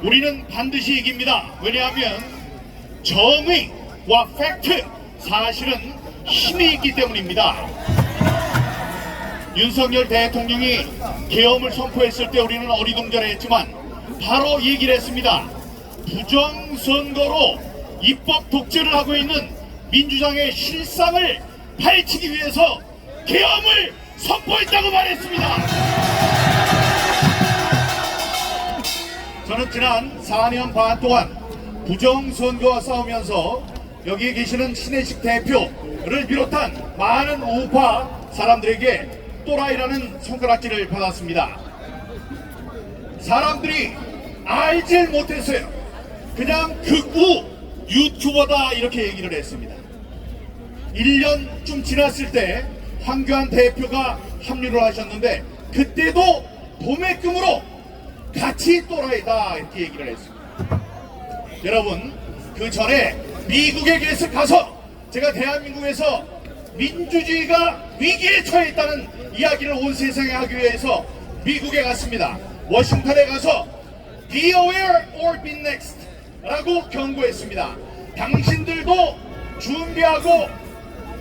우리는 반드시 이깁니다. 왜냐하면 정의와 팩트, 사실은 힘이 있기 때문입니다. 윤석열 대통령이 계엄을 선포했을 때 우리는 어리둥절했지만 바로 얘기를 했습니다. 부정선거로 입법 독재를 하고 있는 민주당의 실상을 파헤치기 위해서 계엄을 선포했다고 말했습니다. 저는 지난 4년 반 동안 부정선거와 싸우면서 여기에 계시는 신혜식 대표를 비롯한 많은 우파 사람들에게 또라이라는 손가락질을 받았습니다. 사람들이 알질 못했어요. 그냥 극우 유튜버다 이렇게 얘기를 했습니다. 1년쯤 지났을 때 황교안 대표가 합류를 하셨는데 그때도 도매금으로 같이 또라이다 이렇게 얘기를 했습니다. 여러분, 그 전에 미국에 가서 제가 대한민국에서 민주주의가 위기에 처해 있다는 이야기를 온 세상에 하기 위해서 미국에 갔습니다. 워싱턴에 가서 Be aware or be next 라고 경고했습니다. 당신들도 준비하고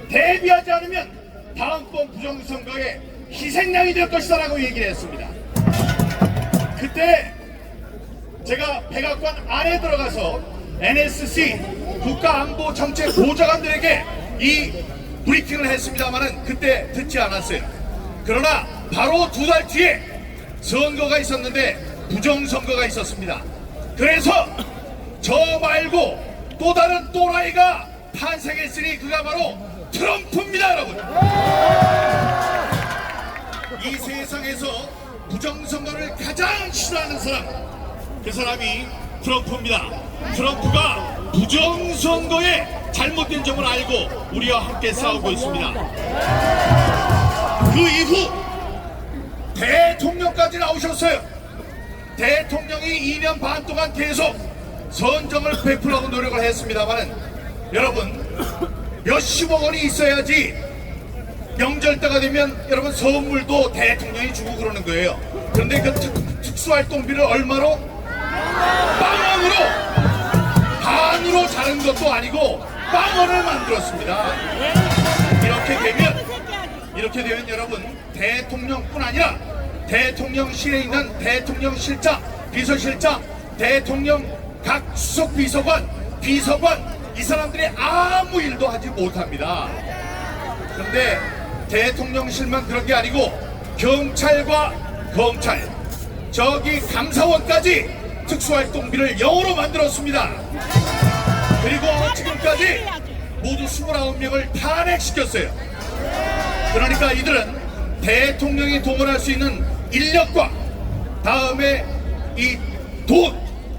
대비하지 않으면 다음번 부정선거에 희생양이 될 것이다 라고 얘기를 했습니다. 그때 제가 백악관 안에 들어가서 NSC 국가안보정책보좌관들에게 이 브리핑을 했습니다만은 그때 듣지 않았어요. 그러나 바로 2달 뒤에 선거가 있었는데 부정선거가 있었습니다. 그래서 저 말고 또 다른 또라이가 탄생했으니 그가 바로 트럼프입니다, 여러분. 이 세상에서 부정선거를 가장 싫어하는 사람, 그 사람이 트럼프입니다. 트럼프가 부정선거에 잘못된 점을 알고 우리와 함께 싸우고 있습니다. 그 이후 대통령까지 나오셨어요. 대통령이 2년 반 동안 계속 선정을 베풀려고 노력을 했습니다만은 여러분, 몇십억 원이 있어야지 명절 때가 되면 여러분 선물도 대통령이 주고 그러는 거예요. 그런데 그 특수활동비를 얼마로? 빵원으로, 반으로 자른 것도 아니고 빵원을 만들었습니다. 이렇게 되면 여러분, 대통령뿐 아니라 대통령실에 있는 대통령실장, 비서실장, 대통령 각 수석비서관, 비서관, 이 사람들이 아무 일도 하지 못합니다. 그런데 대통령실만 그런 게 아니고 경찰과 검찰, 저기 감사원까지 특수활동비를 영어로 만들었습니다. 그리고 지금까지 모두 29명을 탄핵시켰어요. 그러니까 이들은 대통령이 동원할 수 있는 인력과 다음에 이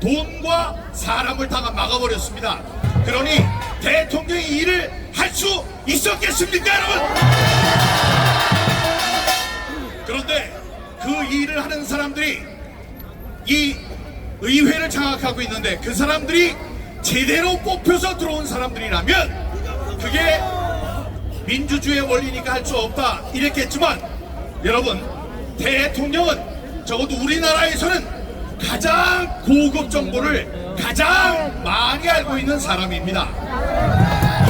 돈과 사람을 다 막아버렸습니다. 그러니 대통령이 일을 할 수 있었겠습니까, 여러분? 그런데 그 일을 하는 사람들이 이 의회를 장악하고 있는데 그 사람들이 제대로 뽑혀서 들어온 사람들이라면 그게 민주주의의 원리니까 할 수 없다 이랬겠지만 여러분, 대통령은 적어도 우리나라에서는 가장 고급 정보를 가장 많이 알고 있는 사람입니다.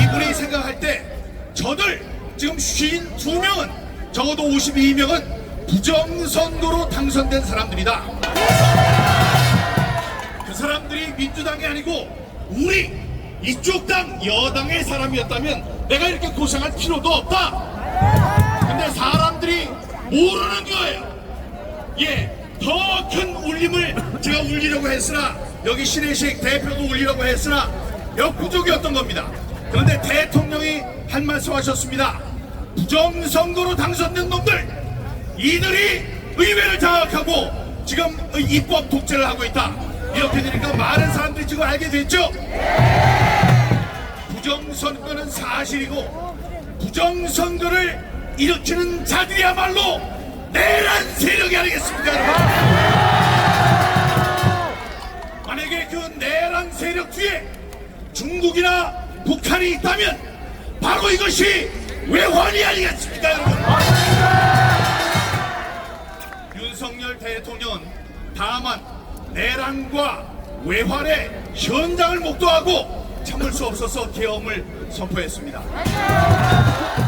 이분이 생각할 때 저들 지금 52명은 적어도 52명은 부정선거로 당선된 사람들이다. 그 사람들이 민주당이 아니고 우리 이쪽 당 여당의 사람이었다면 내가 이렇게 고생할 필요도 없다. 근데 사람들이 모르는 거예요. 예, 더 큰 울림을 제가 울리려고 했으나 여기 신혜식 대표도 울리려고 했으나 역부족이었던 겁니다. 그런데 대통령이 한 말씀 하셨습니다. 부정선거로 당선된 놈들, 이들이 의회를 장악하고 지금 입법 독재를 하고 있다. 이렇게 되니까 많은 사람들이 지금 알게 됐죠. 부정선거는 사실이고 부정선거를 일으키는 자들이야말로 내란 세력이 아니겠습니까, 여러분? 만약에 그 내란 세력 뒤에 중국이나 북한이 있다면 바로 이것이 외환이 아니겠습니까, 여러분? 윤석열 대통령은 다만 내란과 외환의 현장을 목도하고 참을 수 없어서 계엄을 선포했습니다.